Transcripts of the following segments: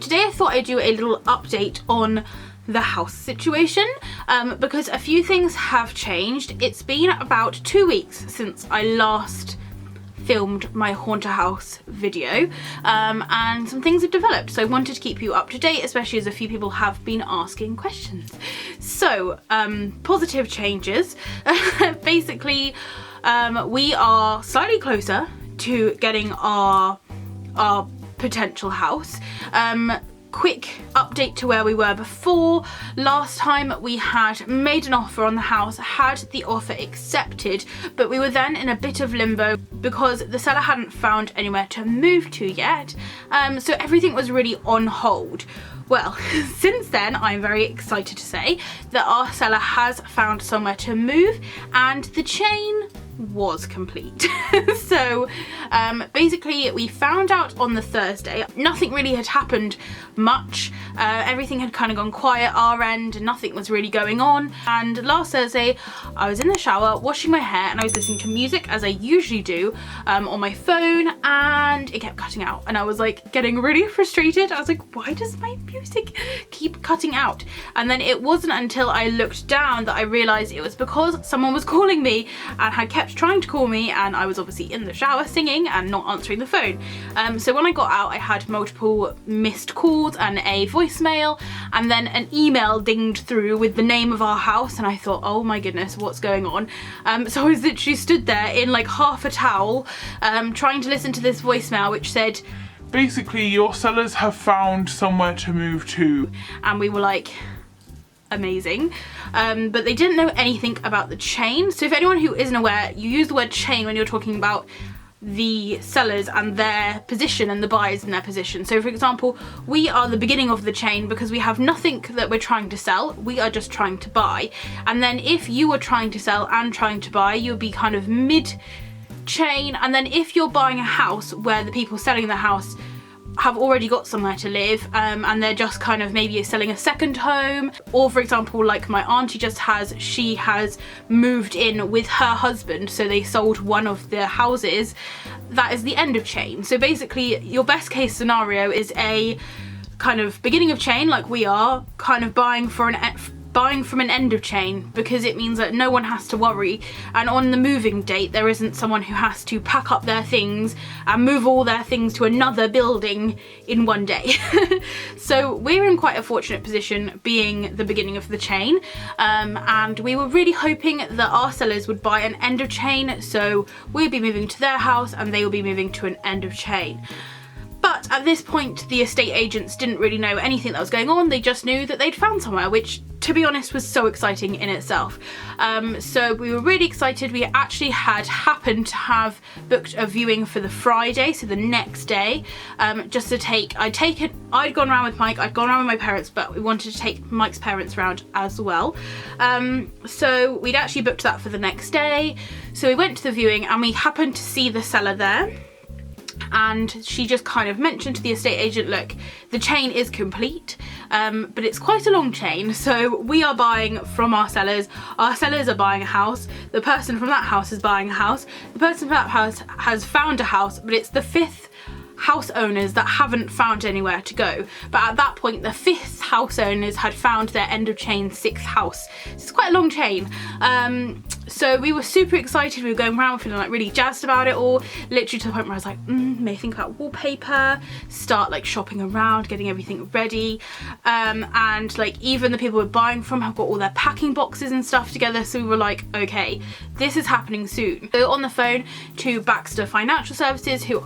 today I thought I'd do a little update on the house situation because a few things have changed. It's been about 2 weeks since I last filmed my haunted house video and some things have developed, so I wanted to keep you up to date, especially as a few people have been asking questions. So positive changes. Basically we are slightly closer to getting our potential house. Quick update to where we were before. Last time we had made an offer on the house, had the offer accepted, but we were then in a bit of limbo because the seller hadn't found anywhere to move to yet, so everything was really on hold. Well, since then, I'm very excited to say that our seller has found somewhere to move and the chain was complete. So basically we found out on the Thursday. Nothing really had happened much. Everything had kind of gone quiet our end and nothing was really going on. And last Thursday I was in the shower washing my hair and I was listening to music, as I usually do, on my phone, and it kept cutting out and I was like getting really frustrated. I was like, why does my music keep cutting out? And then it wasn't until I looked down that I realized it was because someone was calling me and had kept trying to call me, and I was obviously in the shower singing and not answering the phone. So when I got out I had multiple missed calls and a voicemail, and then an email dinged through with the name of our house, and I thought, oh my goodness, what's going on? So I was literally stood there in like half a towel trying to listen to this voicemail which said, basically your sellers have found somewhere to move to. And we were like, amazing. But they didn't know anything about the chain. So if anyone who isn't aware, you use the word chain when you're talking about the sellers and their position and the buyers in their position. So for example, we are the beginning of the chain because we have nothing that we're trying to sell, we are just trying to buy. And then if you were trying to sell and trying to buy, you'll be kind of mid chain. And then if you're buying a house where the people selling the house have already got somewhere to live and they're just kind of maybe selling a second home, or for example like my auntie she has moved in with her husband, so they sold one of the houses, that is the end of chain. So basically your best case scenario is a kind of beginning of chain, like we are kind of buying from an end of chain, because it means that no one has to worry, and on the moving date there isn't someone who has to pack up their things and move all their things to another building in one day. So we're in quite a fortunate position being the beginning of the chain, and we were really hoping that our sellers would buy an end of chain, so we'd be moving to their house and they will be moving to an end of chain. But at this point the estate agents didn't really know anything that was going on, they just knew that they'd found somewhere, which to be honest was so exciting in itself. So we were really excited. We actually happened to have booked a viewing for the Friday, so the next day, just to I'd gone around with Mike, I'd gone around with my parents, but we wanted to take Mike's parents around as well. So we'd actually booked that for the next day. So we went to the viewing and we happened to see the seller there. And she just kind of mentioned to the estate agent, look, the chain is complete, but it's quite a long chain, so we are buying from our sellers are buying a house, the person from that house is buying a house, the person from that house has found a house, but it's the 5th house owners that haven't found anywhere to go. But at that point the 5th house owners had found their end of chain 6th house. So it's quite a long chain. So we were super excited, we were going around feeling like really jazzed about it all, literally to the point where I was like, may think about wallpaper, start like shopping around, getting everything ready, and like even the people we're buying from have got all their packing boxes and stuff together, so we were like, okay, this is happening soon. So on the phone to Baxter Financial Services, who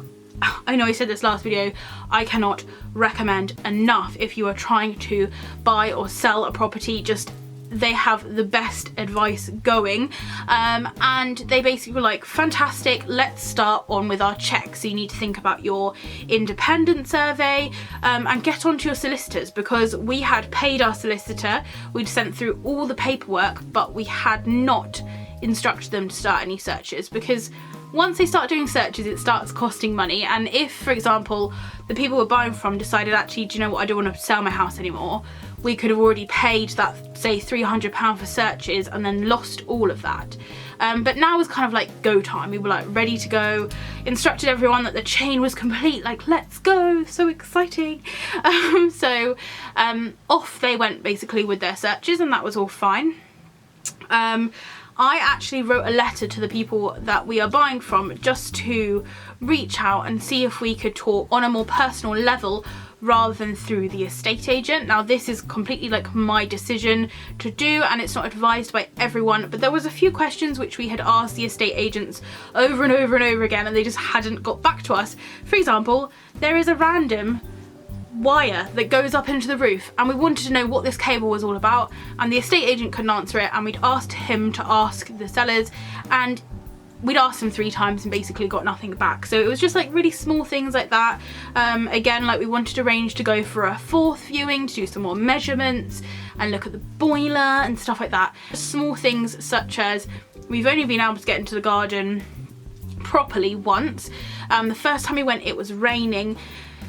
I know I said this last video, I cannot recommend enough if you are trying to buy or sell a property. Just they have the best advice going, and they basically were like, fantastic, let's start on with our checks. So you need to think about your independent survey and get onto your solicitors, because we had paid our solicitor, we'd sent through all the paperwork, but we had not instructed them to start any searches, because once they start doing searches it starts costing money. And if, for example, the people we're buying from decided, actually, do you know what, I don't want to sell my house anymore, we could have already paid that, say, £300 for searches and then lost all of that. But now was kind of like go time. We were like ready to go, instructed everyone that the chain was complete, like let's go, so exciting. So off they went basically with their searches, and that was all fine. I actually wrote a letter to the people that we are buying from just to reach out and see if we could talk on a more personal level rather than through the estate agent. Now this is completely like my decision to do, and it's not advised by everyone, but there was a few questions which we had asked the estate agents over and over and over again, and they just hadn't got back to us. For example, there is a random wire that goes up into the roof, and we wanted to know what this cable was all about, and the estate agent couldn't answer it, and we'd asked him to ask the sellers, and we'd asked him 3 times and basically got nothing back. So it was just like really small things like that. Again, like we wanted to arrange to go for a 4th viewing to do some more measurements and look at the boiler and stuff like that. Small things such as we've only been able to get into the garden properly once. The first time we went it was raining.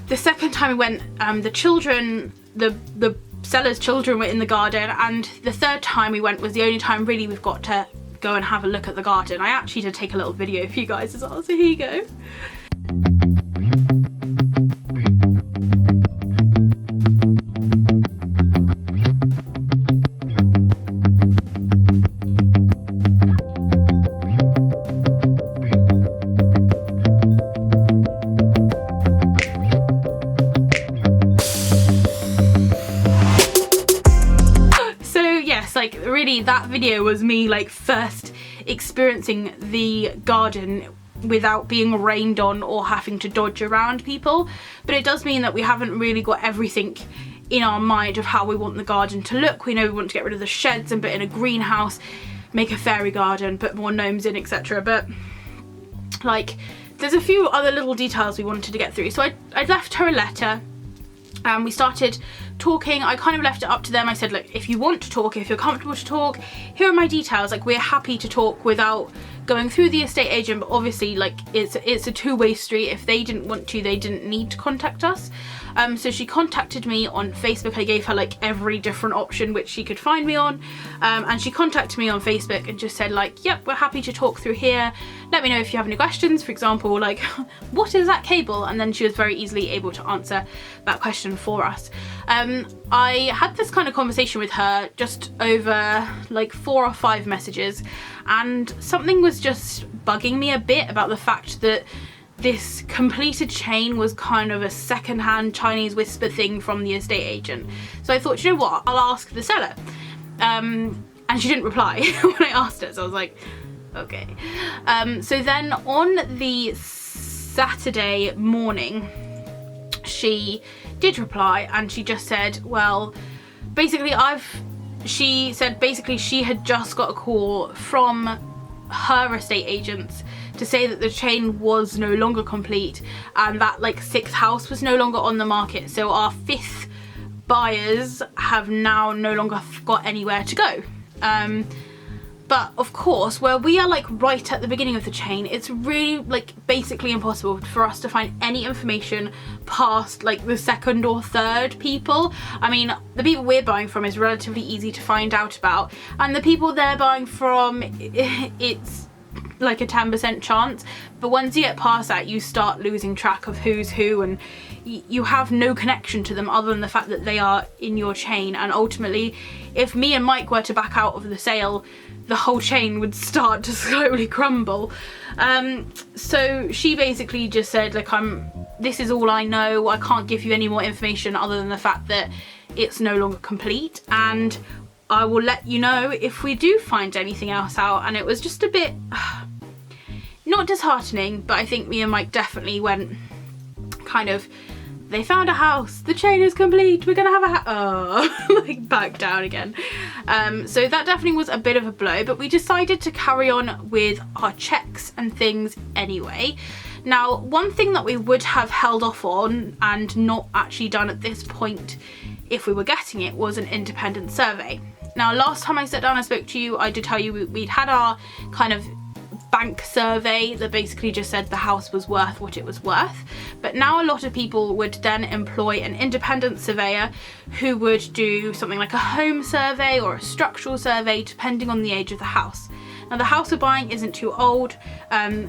The second time we went, the children, the seller's children were in the garden, and the third time we went was the only time really we've got to go and have a look at the garden. I actually did take a little video for you guys as well, so here you go. Like really that video was me like first experiencing the garden without being rained on or having to dodge around people. But it does mean that we haven't really got everything in our mind of how we want the garden to look. We know we want to get rid of the sheds and put in a greenhouse, make a fairy garden, put more gnomes in, etc. But like there's a few other little details we wanted to get through. So I left her a letter. We started talking. I kind of left it up to them. I said, look, if you want to talk, if you're comfortable to talk, here are my details. Like we're happy to talk without going through the estate agent, but obviously like it's a two-way street. If they didn't want to, they didn't need to contact us. So she contacted me on Facebook. I gave her like every different option which she could find me on, and she contacted me on Facebook and just said like, yep, we're happy to talk through here. Let me know if you have any questions, for example, like what is that cable? And then she was very easily able to answer that question for us. I had this kind of conversation with her just over like 4 or 5 messages, and something was just bugging me a bit about the fact that this completed chain was kind of a second-hand Chinese whisper thing from the estate agent. So I thought, you know what, I'll ask the seller. And she didn't reply when I asked her, so I was like, okay. So then on the Saturday morning, she did reply, and she just said, well, basically she said basically she had just got a call from her estate agents to say that the chain was no longer complete, and that like 6th house was no longer on the market. So our 5th buyers have now no longer got anywhere to go. But of course, where we are like right at the beginning of the chain, it's really like basically impossible for us to find any information past like the 2nd or 3rd people. I mean, the people we're buying from is relatively easy to find out about, and the people they're buying from, it's like a 10% chance. But once you get past that, you start losing track of who's who, and you have no connection to them other than the fact that they are in your chain. And ultimately, if me and Mike were to back out of the sale, the whole chain would start to slowly crumble. So she basically just said, like, this is all I know. I can't give you any more information other than the fact that it's no longer complete, and I will let you know if we do find anything else out. And it was just a bit not disheartening, but I think me and Mike definitely went kind of, they found a house, the chain is complete, we're gonna have a house, like back down again. So that definitely was a bit of a blow, but we decided to carry on with our checks and things anyway. Now, one thing that we would have held off on and not actually done at this point if we were getting it was an independent survey. Now, last time I sat down and spoke to you, I did tell you we'd had our kind of bank survey that basically just said the house was worth what it was worth. But now a lot of people would then employ an independent surveyor who would do something like a home survey or a structural survey depending on the age of the house. Now the house we're buying isn't too old,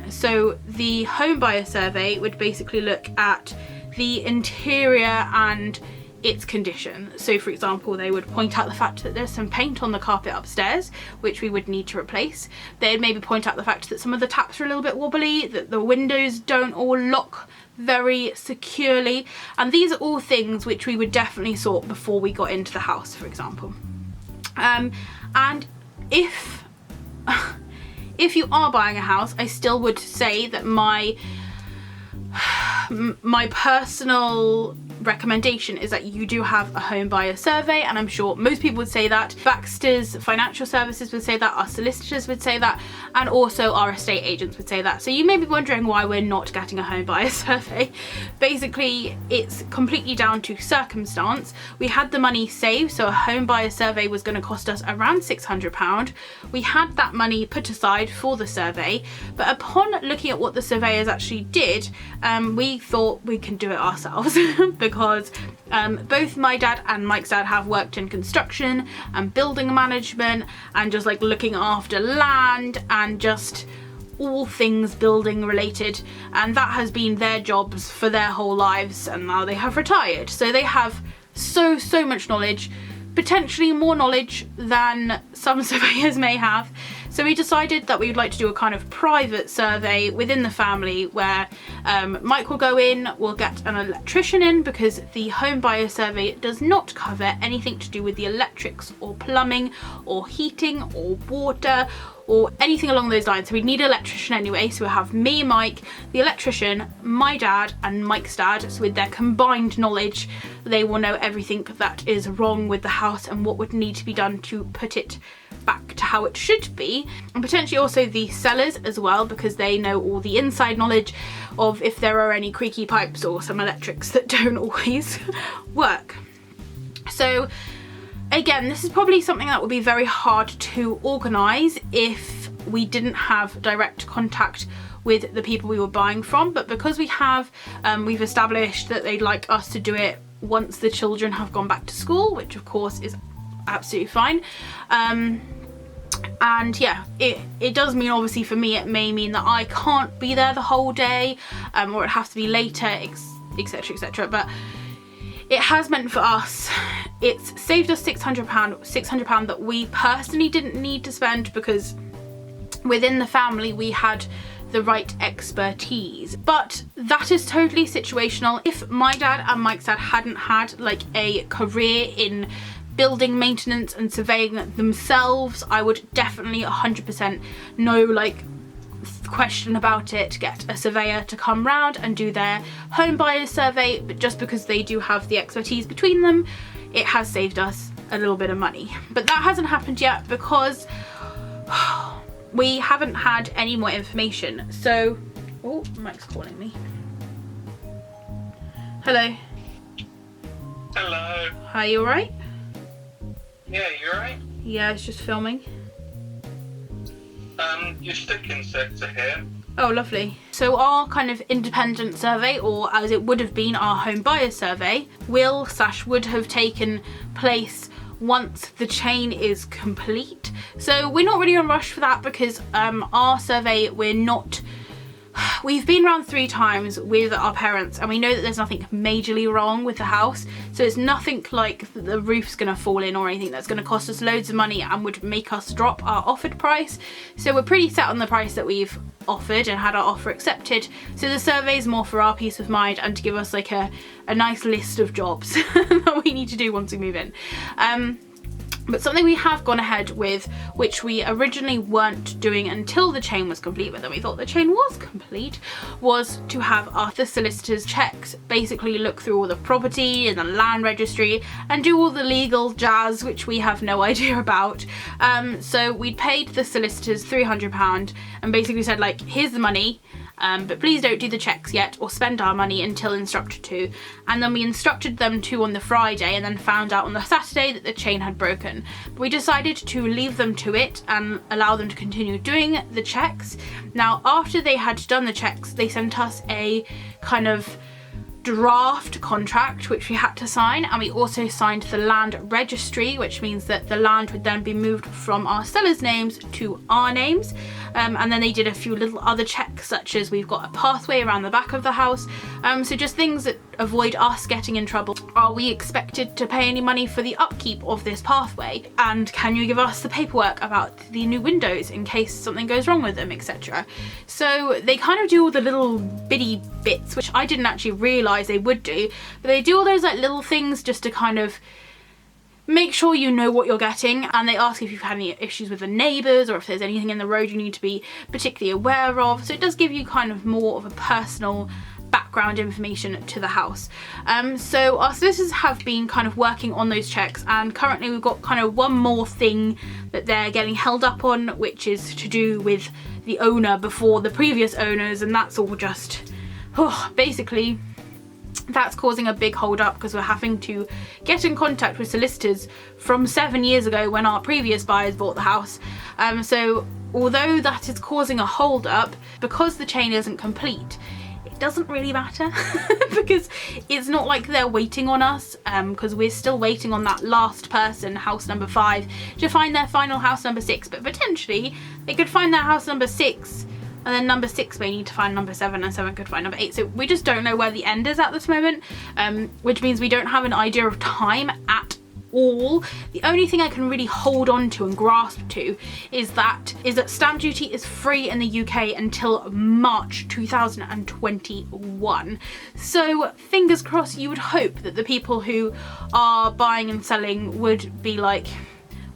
so the home buyer survey would basically look at the interior and its condition. So for example, they would point out the fact that there's some paint on the carpet upstairs which we would need to replace. They'd maybe point out the fact that some of the taps are a little bit wobbly, that the windows don't all lock very securely, and these are all things which we would definitely sort before we got into the house, for example. And if you are buying a house, I still would say that my personal recommendation is that you do have a home buyer survey, and I'm sure most people would say that. Baxter's Financial Services would say that, our solicitors would say that, and also our estate agents would say that. So you may be wondering why we're not getting a home buyer survey. Basically, it's completely down to circumstance. We had the money saved, so a home buyer survey was going to cost us around £600. We had that money put aside for the survey, but upon looking at what the surveyors actually did, we thought we can do it ourselves because both my dad and Mike's dad have worked in construction and building management and just like looking after land and just all things building related, and that has been their jobs for their whole lives, and now they have retired. So they have so much knowledge, potentially more knowledge than some surveyors may have. So we decided that we would like to do a kind of private survey within the family where Mike will go in, we'll get an electrician in, because the home buyer survey does not cover anything to do with the electrics or plumbing or heating or water or anything along those lines. So we need an electrician anyway. So we'll have me, Mike, the electrician, my dad and Mike's dad. So with their combined knowledge, they will know everything that is wrong with the house and what would need to be done to put it back to how it should be. And potentially also the sellers as well, because they know all the inside knowledge of if there are any creaky pipes or some electrics that don't always work. So again, this is probably something that would be very hard to organise if we didn't have direct contact with the people we were buying from, but because we have, we've established that they'd like us to do it once the children have gone back to school, which of course is absolutely fine. And yeah, it does mean, obviously for me, it may mean that I can't be there the whole day, or it has to be later, etc, etc. But it has meant for us, it's saved us £600 that we personally didn't need to spend, because within the family we had the right expertise. But that is totally situational. If my dad and Mike's dad hadn't had like a career in building maintenance and surveying themselves, I would definitely 100% no like question about it, get a surveyor to come round and do their home buyer survey. But just because they do have the expertise between them, it has saved us a little bit of money. But that hasn't happened yet because we haven't had any more information. So, oh, Mike's calling me. Hello. Hello. Hi, you alright? Yeah, you alright? Yeah, it's just filming. Your stick insects here. Oh, lovely. So our kind of independent survey, or as it would have been our home buyer survey, would have taken place once the chain is complete. So we're not really in a rush for that, because our survey, we've been around 3 times with our parents and we know that there's nothing majorly wrong with the house. So it's nothing like the roof's gonna fall in or anything that's gonna cost us loads of money and would make us drop our offered price. So we're pretty set on the price that we've offered and had our offer accepted. So the survey is more for our peace of mind and to give us like a nice list of jobs that we need to do once we move in. But something we have gone ahead with, which we originally weren't doing until the chain was complete, but then we thought the chain was complete, was to have the Solicitors Checks basically look through all the property and the land registry and do all the legal jazz, which we have no idea about. So we paid the solicitors £300 and basically said, like, here's the money, but please don't do the checks yet or spend our money until instructed to. And then we instructed them to on the Friday and then found out on the Saturday that the chain had broken. But we decided to leave them to it and allow them to continue doing the checks. Now, after they had done the checks, they sent us a kind of draft contract which we had to sign, and we also signed the land registry, which means that the land would then be moved from our sellers' names to our names. And then they did a few little other checks, such as we've got a pathway around the back of the house, so just things that avoid us getting in trouble. Are we expected to pay any money for the upkeep of this pathway, and can you give us the paperwork about the new windows in case something goes wrong with them, etc. So they kind of do all the little bitty bits, which I didn't actually realise they would do, but they do all those like little things just to kind of make sure you know what you're getting. And they ask if you've had any issues with the neighbours, or if there's anything in the road you need to be particularly aware of. So it does give you kind of more of a personal background information to the house. So our solicitors have been kind of working on those checks, and currently we've got kind of one more thing that they're getting held up on, which is to do with the owner before the previous owners, and that's all just basically that's causing a big hold up, because we're having to get in contact with solicitors from 7 years ago when our previous buyers bought the house. So although that is causing a hold up, because the chain isn't complete, it doesn't really matter because it's not like they're waiting on us, because we're still waiting on that last person, house number 5, to find their final house number 6. But potentially they could find their house number 6, and then number 6 may need to find number 7, and 7 could find number 8. So we just don't know where the end is at this moment, which means we don't have an idea of time at all. The only thing I can really hold on to and grasp to is that stamp duty is free in the UK until March 2021. So fingers crossed, you would hope that the people who are buying and selling would be like,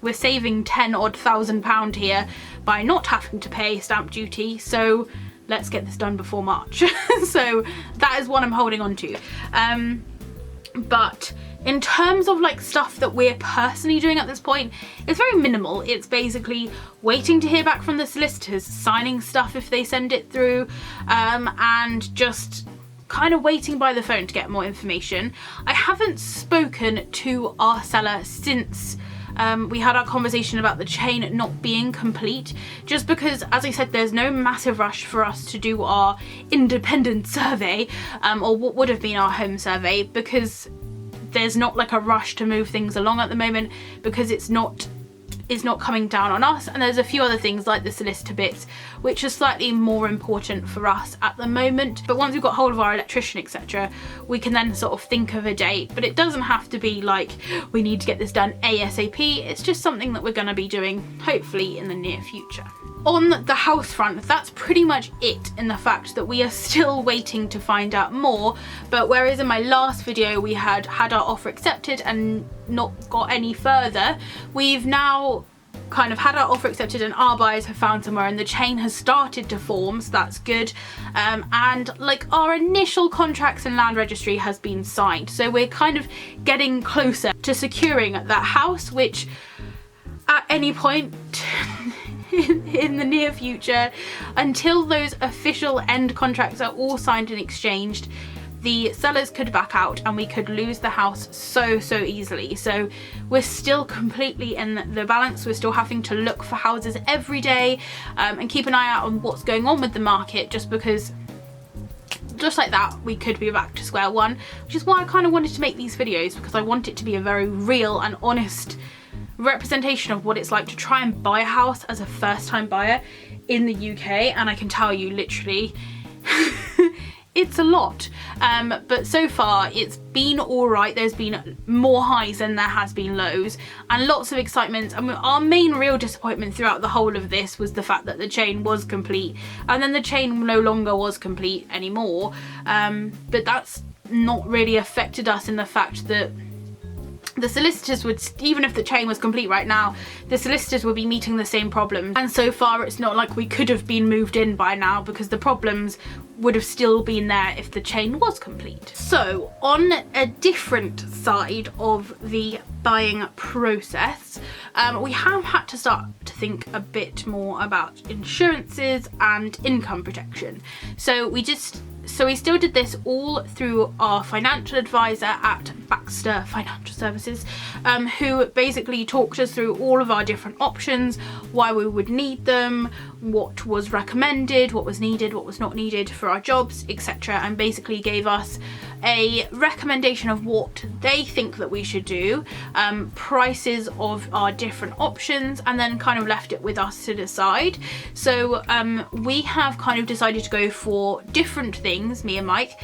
we're saving 10 odd £1,000 here by not having to pay stamp duty, so let's get this done before March. So that is what I'm holding on to. But in terms of like stuff that we're personally doing at this point, it's very minimal. It's basically waiting to hear back from the solicitors, signing stuff if they send it through, and just kind of waiting by the phone to get more information. I haven't spoken to our seller since we had our conversation about the chain not being complete, just because, as I said, there's no massive rush for us to do our independent survey, or what would have been our home survey, because there's not like a rush to move things along at the moment, because it's not coming down on us. And there's a few other things like the solicitor bits which are slightly more important for us at the moment. But once we've got hold of our electrician, etc., we can then sort of think of a date. But it doesn't have to be like we need to get this done ASAP. It's just something that we're going to be doing hopefully in the near future. On the house front, that's pretty much it, in the fact that we are still waiting to find out more. But whereas in my last video we had our offer accepted and not got any further, we've now kind of had our offer accepted and our buyers have found somewhere, and the chain has started to form, so that's good. And like our initial contracts and land registry has been signed, so we're kind of getting closer to securing that house, which at any point in the near future, until those official end contracts are all signed and exchanged, the sellers could back out and we could lose the house so easily. So we're still completely in the balance. We're still having to look for houses every day, and keep an eye out on what's going on with the market, just because just like that we could be back to square one, which is why I kind of wanted to make these videos, because I want it to be a very real and honest representation of what it's like to try and buy a house as a first-time buyer in the UK. And I can tell you, literally it's a lot, but so far it's been all right. There's been more highs than there has been lows, and lots of excitement. And our main real disappointment throughout the whole of this was the fact that the chain was complete, and then the chain no longer was complete anymore. But that's not really affected us in the fact that the solicitors would, even if the chain was complete right now, the solicitors would be meeting the same problems. And so far it's not like we could have been moved in by now, because the problems would have still been there if the chain was complete. So on a different side of the buying process, we have had to start to think a bit more about insurances and income protection. So we still did this all through our financial advisor at Baxter Financial Services, who basically talked us through all of our different options, why we would need them, what was recommended, what was needed, what was not needed for our jobs, etc., and basically gave us a recommendation of what they think that we should do, prices of our different options, and then kind of left it with us to decide. So we have kind of decided to go for different things, me and Mike.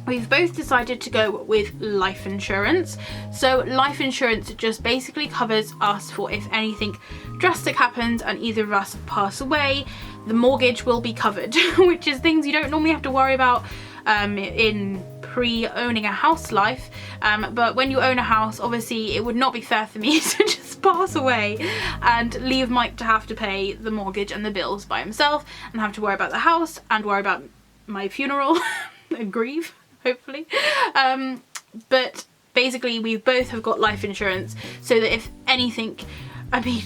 We've both decided to go with life insurance. So life insurance just basically covers us for if anything drastic happens and either of us pass away, the mortgage will be covered, which is things you don't normally have to worry about in pre-owning a house life. But when you own a house, obviously it would not be fair for me to just pass away and leave Mike to have to pay the mortgage and the bills by himself and have to worry about the house and worry about my funeral and grieve, hopefully. But basically we both have got life insurance so that if anything, I mean,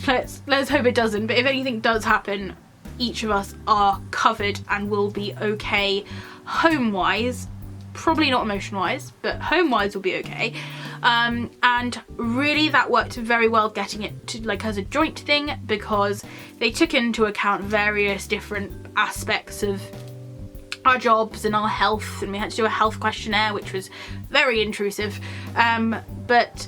let's hope it doesn't, but if anything does happen, each of us are covered and will be okay home-wise. Probably not emotion-wise, but home-wise will be okay. And really that worked very well getting it to like as a joint thing, because they took into account various different aspects of our jobs and our health, and we had to do a health questionnaire, which was very intrusive, but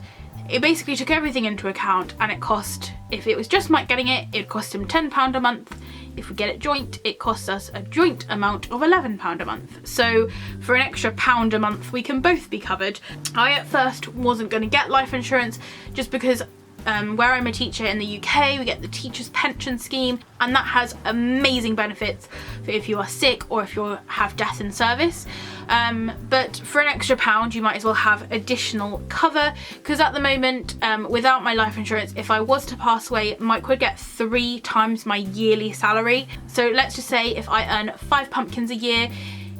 it basically took everything into account, and it cost, if it was just Mike getting it, it cost him £10 a month. If we get it joint, it costs us a joint amount of £11 a month. So for an extra £1 a month, we can both be covered. I at first wasn't going to get life insurance just because where I'm a teacher in the UK, we get the teacher's pension scheme, and that has amazing benefits for if you are sick or if you have death in service. But for an extra £1, you might as well have additional cover, because at the moment, without my life insurance, if I was to pass away, Mike would get 3 times my yearly salary. So let's just say if I earn 5 pumpkins a year,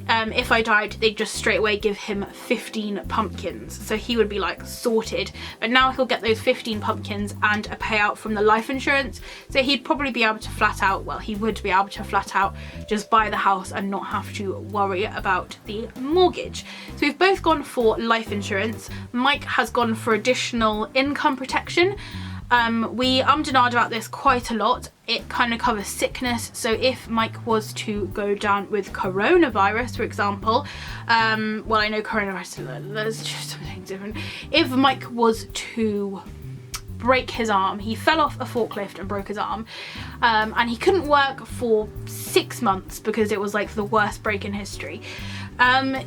if I died, they'd just straight away give him 15 pumpkins. So he would be like sorted. But now he'll get those 15 pumpkins and a payout from the life insurance. So he'd probably be able to flat out, well, he would be able to flat out just buy the house and not have to worry about the mortgage. So we've both gone for life insurance. Mike has gone for additional income protection. We ummed and ahed about this quite a lot. It kind of covers sickness, so if Mike was to go down with coronavirus, for example, well, I know coronavirus, there's just something different. If Mike was to break his arm, he fell off a forklift and broke his arm, and he couldn't work for 6 months because it was like the worst break in history.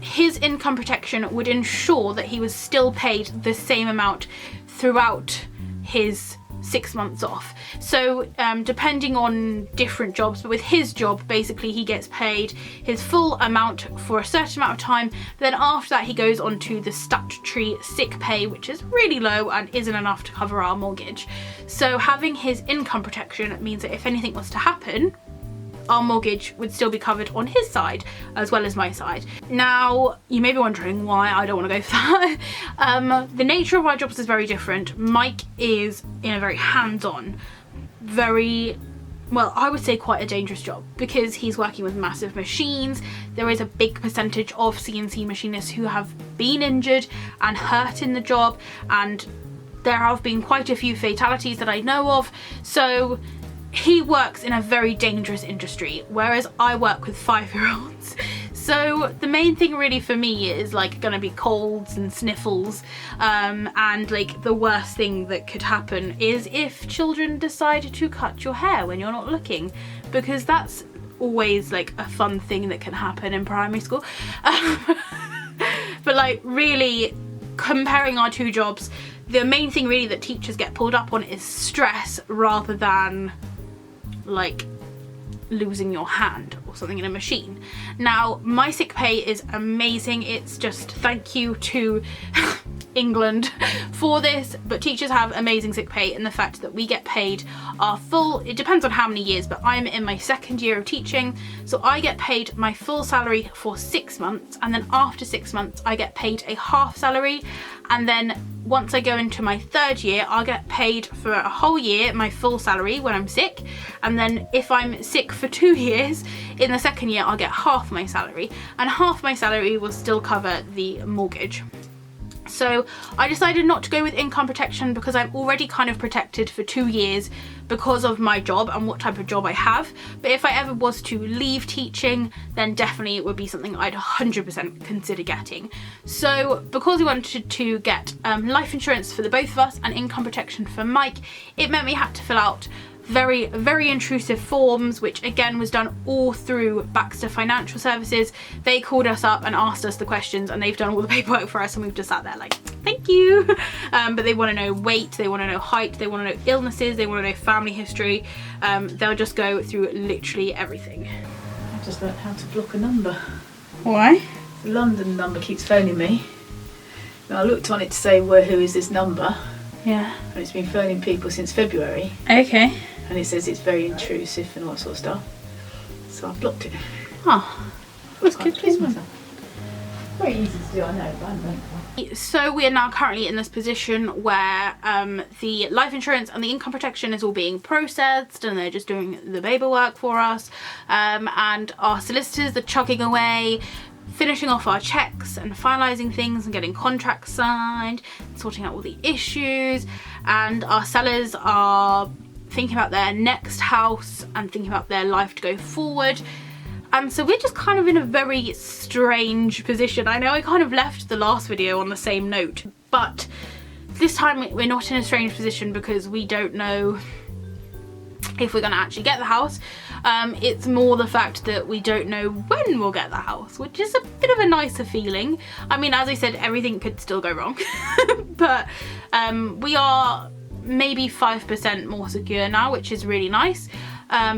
His income protection would ensure that he was still paid the same amount throughout his 6 months off. So depending on different jobs, but with his job, basically he gets paid his full amount for a certain amount of time. Then after that he goes on to the statutory sick pay, which is really low and isn't enough to cover our mortgage. So having his income protection means that if anything was to happen, our mortgage would still be covered on his side as well as my side. Now, you may be wondering why I don't want to go for that. The nature of our jobs is very different. Mike is in a very hands-on, very, well, I would say quite a dangerous job, because he's working with massive machines. There is a big percentage of CNC machinists who have been injured and hurt in the job, and there have been quite a few fatalities that I know of. So he works in a very dangerous industry, whereas I work with 5-year-olds. So the main thing really for me is like gonna be colds and sniffles, and like the worst thing that could happen is if children decide to cut your hair when you're not looking, because that's always like a fun thing that can happen in primary school. But like really comparing our 2 jobs, the main thing really that teachers get pulled up on is stress rather than like losing your hand or something in a machine. Now, my sick pay is amazing. It's just thank you to England for this, but teachers have amazing sick pay in the fact that we get paid our full, it depends on how many years, but I'm in my 2nd year of teaching, so I get paid my full salary for 6 months, and then after 6 months I get paid a half salary, and then once I go into my 3rd year, I'll get paid for a whole year my full salary when I'm sick, and then if I'm sick for 2 years, in the 2nd year I'll get half my salary, and half my salary will still cover the mortgage. So I decided not to go with income protection because I'm already kind of protected for 2 years because of my job and what type of job I have. But if I ever was to leave teaching, then definitely it would be something I'd 100% consider getting. So because we wanted to get life insurance for the both of us and income protection for Mike, it meant we had to fill out very intrusive forms, which again was done all through Baxter Financial Services. They called us up and asked us the questions, and they've done all the paperwork for us, and we've just sat there like, thank you. But they want to know weight, they want to know height, they want to know illnesses, they want to know family history. They'll just go through literally everything. I've just learnt how to block a number. Why? The London number keeps phoning me. Now I looked on it to say, well, who is this number? Yeah. And it's been phoning people since February. Okay. And it says it's very intrusive and all that sort of stuff. So I've blocked it. Oh, that's good. Please myself. Very easy to do, I know, but I don't know. So we are now currently in this position where the life insurance and the income protection is all being processed, and they're just doing the paperwork for us. And our solicitors are chugging away, finishing off our checks and finalising things and getting contracts signed, sorting out all the issues. And our sellers are thinking about their next house and thinking about their life to go forward. And so we're just kind of in a very strange position. I know I kind of left the last video on the same note, but this time we're not in a strange position because we don't know if we're going to actually get the house. It's more the fact that we don't know when we'll get the house, which is a bit of a nicer feeling. I mean, as I said, everything could still go wrong, but we are maybe 5% more secure now, which is really nice.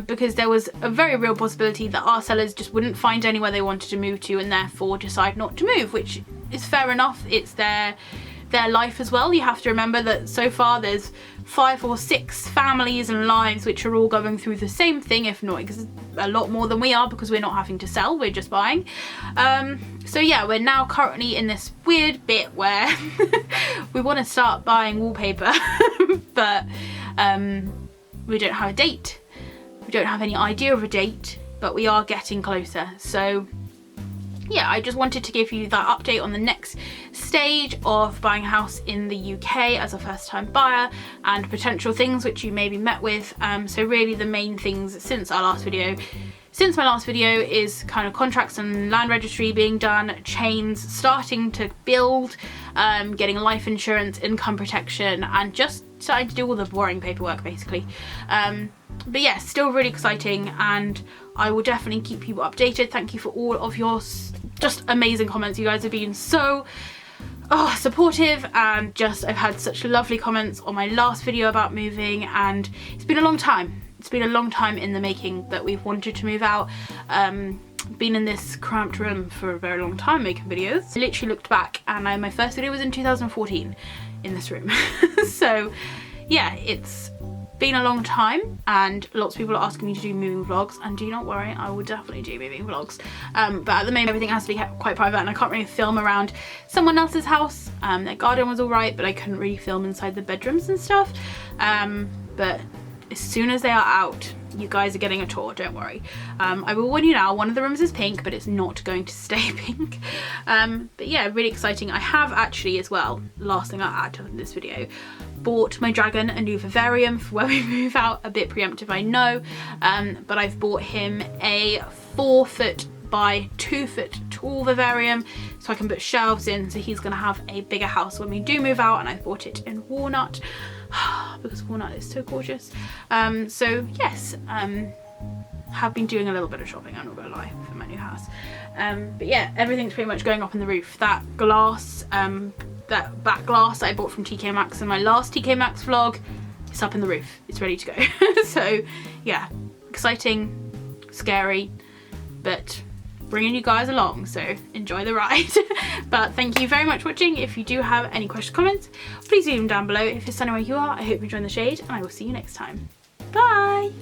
Because there was a very real possibility that our sellers just wouldn't find anywhere they wanted to move to and therefore decide not to move, which is fair enough. It's their life as well. You have to remember that so far there's 5 or 6 families and lives which are all going through the same thing, if not a lot more than we are, because we're not having to sell, we're just buying. So yeah, we're now currently in this weird bit where we want to start buying wallpaper, but we don't have a date. We don't have any idea of a date, but we are getting closer. So yeah, I just wanted to give you that update on the next stage of buying a house in the UK as a first time buyer and potential things which you may be met with. So really the main things since my last video is kind of contracts and land registry being done, chains starting to build, getting life insurance, income protection, and just starting to do all the boring paperwork basically. But yeah, still really exciting, and I will definitely keep you updated. Thank you for all of your just amazing comments. You guys have been so supportive, and just I've had such lovely comments on my last video about moving, and it's been a long time. It's been a long time in the making that we've wanted to move out. Been in this cramped room for a very long time making videos. I literally looked back and my first video was in 2014 in this room. So yeah, it's been a long time, and lots of people are asking me to do moving vlogs, and do not worry, I will definitely do moving vlogs. But at the moment everything has to be kept quite private, and I can't really film around someone else's house. Their garden was alright, but I couldn't really film inside the bedrooms and stuff. But as soon as they are out, you guys are getting a tour, don't worry. I will warn you now, one of the rooms is pink, but it's not going to stay pink. But yeah, really exciting. I have actually as well, last thing I add to this video, bought my dragon a new vivarium for when we move out. A bit preemptive, I know, but I've bought him a 4 foot by 2 foot tall vivarium so I can put shelves in, so he's gonna have a bigger house when we do move out. And I bought it in walnut because walnut is so gorgeous. So yes, have been doing a little bit of shopping, I'm not gonna lie, for my new house. But yeah, everything's pretty much going up in the roof. That glass, that back glass that I bought from TK Maxx in my last TK Maxx vlog, it's up in the roof, it's ready to go. So yeah, exciting, scary, but bringing you guys along, so enjoy the ride. But thank you very much for watching. If you do have any questions, comments, please leave them down below. If you're sunny where you are, I hope you enjoy the shade, and I will see you next time. Bye.